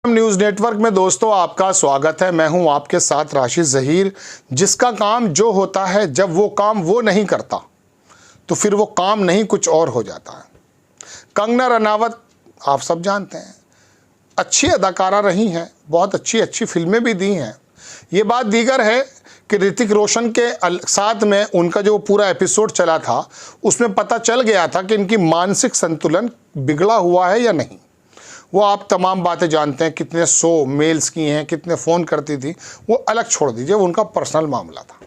News network में दोस्तों आपका स्वागत है। मैं हूं आपके साथ राशिद ज़हीर। जिसका काम जो होता है, जब वो काम वो नहीं करता तो फिर वो काम नहीं कुछ और हो जाता है। कंगना रनावत आप सब जानते हैं, अच्छी अदाकारा रही हैं, बहुत अच्छी फिल्में भी दी हैं। ये बात दीगर है कि ऋतिक रोशन के साथ में उनका जो पूरा एपिसोड चला था उसमें पता चल गया था कि इनकी मानसिक संतुलन बिगड़ा हुआ है या नहीं। वो आप तमाम बातें जानते हैं, कितने 100 मेल्स किए हैं, कितने फ़ोन करती थी, वो अलग छोड़ दीजिए, वो उनका पर्सनल मामला था।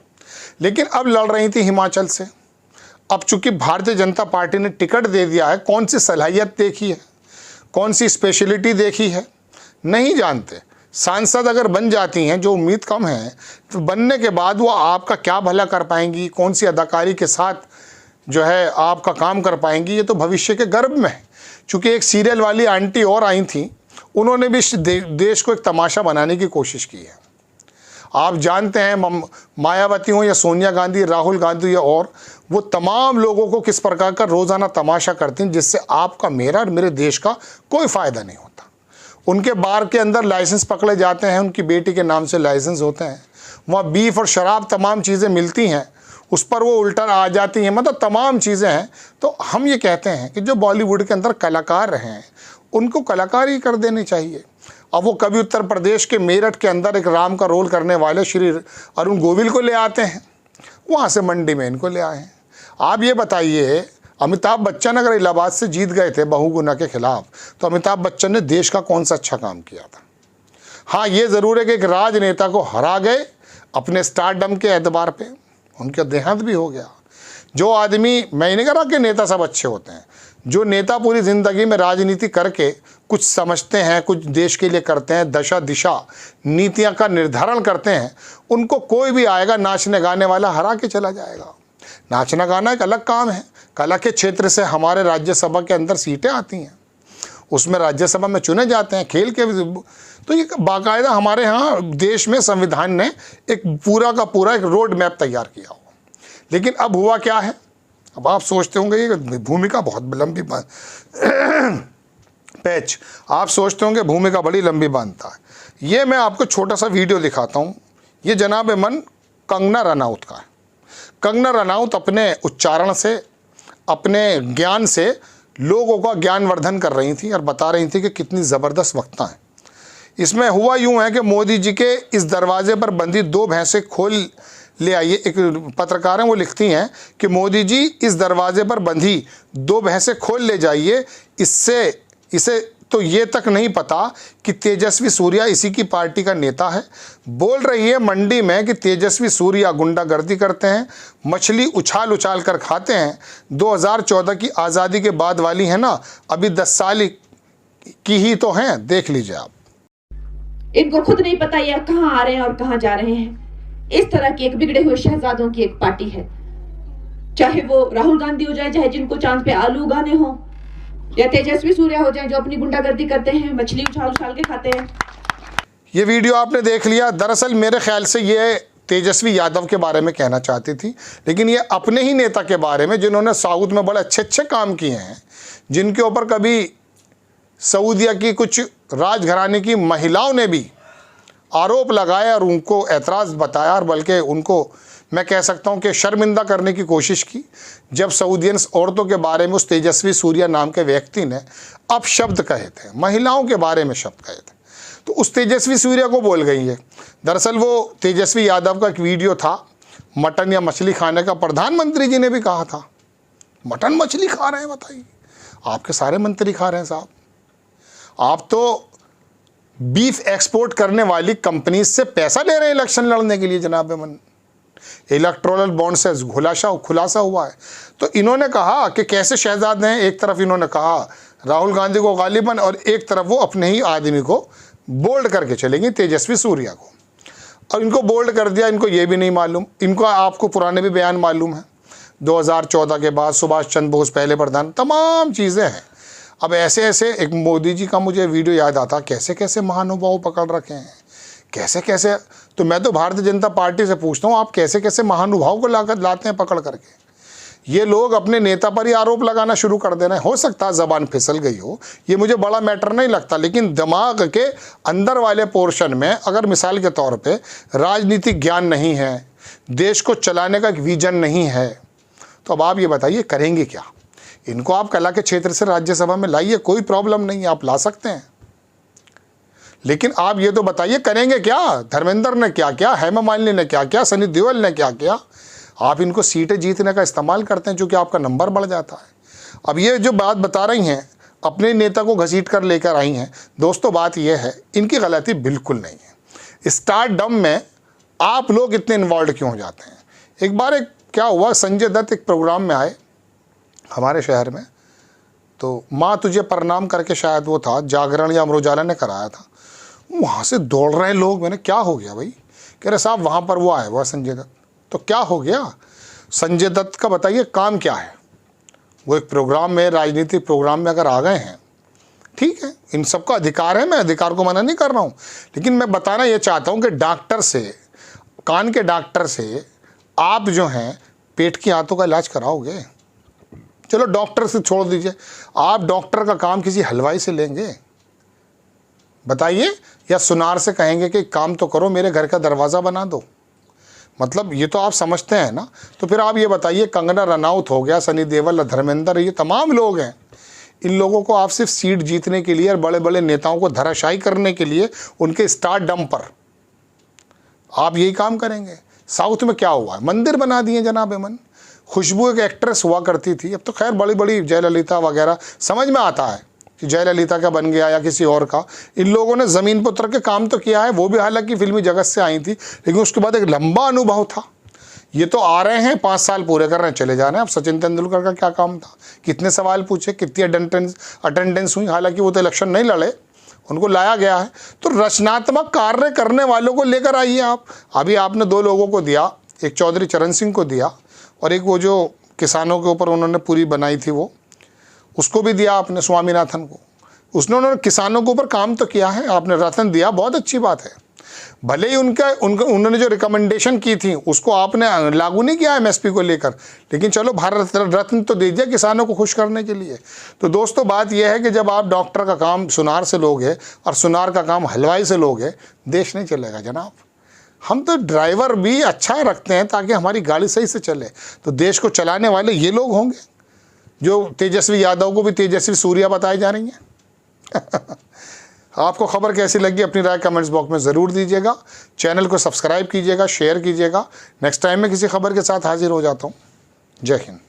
लेकिन अब लड़ रही थी हिमाचल से। अब चूंकि भारतीय जनता पार्टी ने टिकट दे दिया है, कौन सी सलाहियत देखी है, कौन सी स्पेशलिटी देखी है, नहीं जानते। सांसद अगर बन जाती हैं, जो उम्मीद कम है, तो बनने के बाद वो आपका क्या भला कर पाएंगी, कौन सी अदाकारी के साथ जो है आपका काम कर पाएंगी, ये तो भविष्य के गर्भ में है। चूँकि एक सीरियल वाली आंटी और आई थी, उन्होंने भी देश को एक तमाशा बनाने की कोशिश की है। आप जानते हैं, मायावती हो या सोनिया गांधी, राहुल गांधी या और, वो तमाम लोगों को किस प्रकार का रोज़ाना तमाशा करती हैं, जिससे आपका, मेरा और मेरे देश का कोई फ़ायदा नहीं होता। उनके बार के अंदर लाइसेंस पकड़े जाते हैं, उनकी बेटी के नाम से लाइसेंस होते हैं, वहाँ बीफ और शराब तमाम चीज़ें मिलती हैं, उस पर वो उल्टा आ जाती हैं, मतलब तमाम चीज़ें हैं। तो हम ये कहते हैं कि जो बॉलीवुड के अंदर कलाकार रहे हैं उनको कलाकार ही कर देनी चाहिए। अब वो कभी उत्तर प्रदेश के मेरठ के अंदर एक राम का रोल करने वाले श्री अरुण गोविल को ले आते हैं, वहाँ से मंडी में इनको ले आए हैं। आप ये बताइए, अमिताभ बच्चन अगर इलाहाबाद से जीत गए थे बहुगुना के खिलाफ, तो अमिताभ बच्चन ने देश का कौन सा अच्छा काम किया था? हाँ, ये ज़रूर है कि एक राजनेता को हरा गए अपने स्टारडम के एतबार पे, उनका देहांत भी हो गया। जो आदमी, मैं नहीं कह रहा कि नेता सब अच्छे होते हैं, जो नेता पूरी ज़िंदगी में राजनीति करके कुछ समझते हैं, कुछ देश के लिए करते हैं, दशा दिशा नीतियां का निर्धारण करते हैं, उनको कोई भी आएगा नाचने गाने वाला हरा के चला जाएगा। नाचना गाना एक अलग काम है। कला के क्षेत्र से हमारे राज्यसभा के अंदर सीटें आती हैं, उसमें राज्यसभा में चुने जाते हैं, खेल के। तो ये बाकायदा हमारे यहाँ देश में संविधान ने एक पूरा का पूरा एक रोड मैप तैयार किया हुआ। लेकिन अब हुआ क्या है? अब आप सोचते होंगे ये भूमिका बहुत लंबी पैच, आप सोचते होंगे भूमिका बड़ी लंबी बांधता है। ये मैं आपको छोटा सा वीडियो दिखाता हूँ। ये जनाब मन कंगना रनाउत का है। कंगना रनाउत अपने उच्चारण से, अपने ज्ञान से लोगों का ज्ञानवर्धन कर रही थी और बता रही थी कि कितनी ज़बरदस्त वक्ता है। इसमें हुआ यूँ है कि मोदी जी के इस दरवाजे पर बंधी 2 भैंसें खोल ले आइए। एक पत्रकार हैं, वो लिखती हैं कि मोदी जी इस दरवाजे पर बंधी 2 भैंसें खोल ले जाइए। इसे तो ये तक नहीं पता कि तेजस्वी सूर्या इसी की पार्टी का नेता है। बोल रही है मंडी में कि तेजस्वी सूर्या गुंडागर्दी करते हैं, मछली उछाल उछाल कर खाते हैं। 2014 की आज़ादी के बाद वाली है ना, अभी 10 साल की ही तो हैं, देख लीजिए आप। इनको खुद नहीं पता ये कहां आ रहे हैं और कहां जा रहे हैं। इस तरह की एक बिगड़े हुए शहजादों की एक पार्टी है, चाहे वो राहुल गांधी हो जाए, चाहे जिनको चांद पे आलू उगाने हो, या तेजस्वी सूर्या हो जाए जो अपनी गुंडागर्दी करते हैं, मछली उछाल उछाल के खाते हैं। ये वीडियो आपने देख लिया। दरअसल मेरे ख्याल से ये तेजस्वी यादव के बारे में कहना चाहती थी, लेकिन ये अपने ही नेता के बारे में, जिन्होंने साउथ में बड़े अच्छे काम किए हैं, जिनके ऊपर कभी सऊदिया की कुछ राजघराने की महिलाओं ने भी आरोप लगाया और उनको ऐतराज़ बताया, और बल्कि उनको मैं कह सकता हूं कि शर्मिंदा करने की कोशिश की, जब सऊदियंस औरतों के बारे में उस तेजस्वी सूर्या नाम के व्यक्ति ने अपशब्द कहे थे, महिलाओं के बारे में शब्द कहे थे, तो उस तेजस्वी सूर्या को बोल गई है। दरअसल वो तेजस्वी यादव का एक वीडियो था मटन या मछली खाने का। प्रधानमंत्री जी ने भी कहा था मटन मछली खा रहे हैं। बताइए, आपके सारे मंत्री खा रहे हैं साहब। आप तो बीफ एक्सपोर्ट करने वाली कंपनी से पैसा ले रहे हैं इलेक्शन लड़ने के लिए जनाब मन। इलेक्टोरल बॉन्ड से खुलासा हुआ है। तो इन्होंने कहा कि कैसे शहजादे हैं। एक तरफ इन्होंने कहा राहुल गांधी को गालिबन, और एक तरफ वो अपने ही आदमी को बोल्ड करके चलेंगे, तेजस्वी सूर्या को। और इनको बोल्ड कर दिया, इनको ये भी नहीं मालूम, इनको आपको पुराने भी बयान मालूम है। 2014 के बाद सुभाष चंद्र बोस पहले प्रधान, तमाम चीज़ें हैं। अब ऐसे ऐसे एक मोदी जी का मुझे वीडियो याद आता, कैसे कैसे महानुभाव पकड़ रखे हैं, कैसे कैसे। तो मैं तो भारतीय जनता पार्टी से पूछता हूँ, आप कैसे कैसे महानुभाव को लाते हैं पकड़ करके। ये लोग अपने नेता पर ही आरोप लगाना शुरू कर देना है। हो सकता है ज़बान फिसल गई हो, ये मुझे बड़ा मैटर नहीं लगता, लेकिन दिमाग के अंदर वाले पोर्शन में अगर मिसाल के तौर पे राजनीतिक ज्ञान नहीं है, देश को चलाने का एक विजन नहीं है, तो अब आप ये बताइए करेंगे क्या। इनको आप कला के क्षेत्र से राज्यसभा में लाइए, कोई प्रॉब्लम नहीं है, आप ला सकते हैं, लेकिन आप ये तो बताइए करेंगे क्या। धर्मेंद्र ने क्या किया, हेमा मालिनी ने क्या किया, सनी देओल ने क्या किया। आप इनको सीटें जीतने का इस्तेमाल करते हैं क्योंकि आपका नंबर बढ़ जाता है। अब ये जो बात बता रही हैं, अपने नेता को घसीट कर लेकर आई हैं, दोस्तों बात यह है इनकी गलती बिल्कुल नहीं है। स्टारडम में आप लोग इतने इन्वॉल्व क्यों हो जाते हैं। एक बार क्या हुआ, संजय दत्त एक प्रोग्राम में आए हमारे शहर में, तो माँ तुझे प्रणाम करके शायद वो था, जागरण या अमर उजाला ने कराया था। वहाँ से दौड़ रहे लोग, मैंने क्या हो गया भाई, कह रहे साहब वहाँ पर वो आए हुआ संजय दत्त। तो क्या हो गया, संजय दत्त का बताइए काम क्या है। वो एक प्रोग्राम में, राजनीतिक प्रोग्राम में अगर आ गए हैं, ठीक है, इन सबका अधिकार है, मैं अधिकार को मना नहीं कर रहा हूँ, लेकिन मैं बताना ये चाहता हूँ कि डॉक्टर से, कान के डॉक्टर से आप जो हैं पेट की आंतों का इलाज कराओगे। चलो डॉक्टर से छोड़ दीजिए, आप डॉक्टर का काम किसी हलवाई से लेंगे बताइए, या सुनार से कहेंगे कि काम तो करो, मेरे घर का दरवाज़ा बना दो। मतलब ये तो आप समझते हैं ना। तो फिर आप ये बताइए, कंगना रनौत हो गया, सनी देओल, धर्मेंद्र, ये तमाम लोग हैं, इन लोगों को आप सिर्फ सीट जीतने के लिए और बड़े बड़े नेताओं को धराशायी करने के लिए उनके स्टारडम पर आप यही काम करेंगे। साउथ में क्या हुआ है, मंदिर बना दिए जनाब अमन। खुशबू एक एक्ट्रेस हुआ करती थी, अब तो खैर बड़ी बड़ी जयललिता वगैरह, समझ में आता है कि जयललिता का बन गया या किसी और का। इन लोगों ने ज़मीन पर उतर के काम तो किया है, वो भी हालांकि फिल्मी जगत से आई थी, लेकिन उसके बाद एक लंबा अनुभव था। ये तो आ रहे हैं, 5 साल पूरे कर रहे हैं, चले जा रहे हैं। अब सचिन तेंदुलकर का क्या काम था, कितने सवाल पूछे, कितनी अटेंडेंस हुई, हालांकि वो तो इलेक्शन नहीं लड़े, उनको लाया गया है। तो रचनात्मक कार्य करने वालों को लेकर आइए आप। अभी आपने 2 लोगों को दिया, एक चौधरी चरण सिंह को दिया और एक वो जो किसानों के ऊपर उन्होंने पूरी बनाई थी वो, उसको भी दिया आपने, स्वामीनाथन को। उन्होंने किसानों के ऊपर काम तो किया है, आपने रत्न दिया, बहुत अच्छी बात है। भले ही उन्होंने जो रिकमेंडेशन की थी उसको आपने लागू नहीं किया एमएसपी को लेकर, लेकिन चलो भारत रत्न तो दे दिया किसानों को खुश करने के लिए। तो दोस्तों बात यह है कि जब आप डॉक्टर का काम सुनार से लोगे और सुनार का काम हलवाई से लोगे, देश नहीं चलेगा जनाब। हम तो ड्राइवर भी अच्छा रखते हैं ताकि हमारी गाड़ी सही से चले, तो देश को चलाने वाले ये लोग होंगे जो तेजस्वी यादव को भी तेजस्वी सूर्या बताई जा रही हैं। आपको खबर कैसी लगी अपनी राय कमेंट्स बॉक्स में ज़रूर दीजिएगा। चैनल को सब्सक्राइब कीजिएगा, शेयर कीजिएगा। नेक्स्ट टाइम मैं किसी खबर के साथ हाजिर हो जाता हूँ। जय हिंद।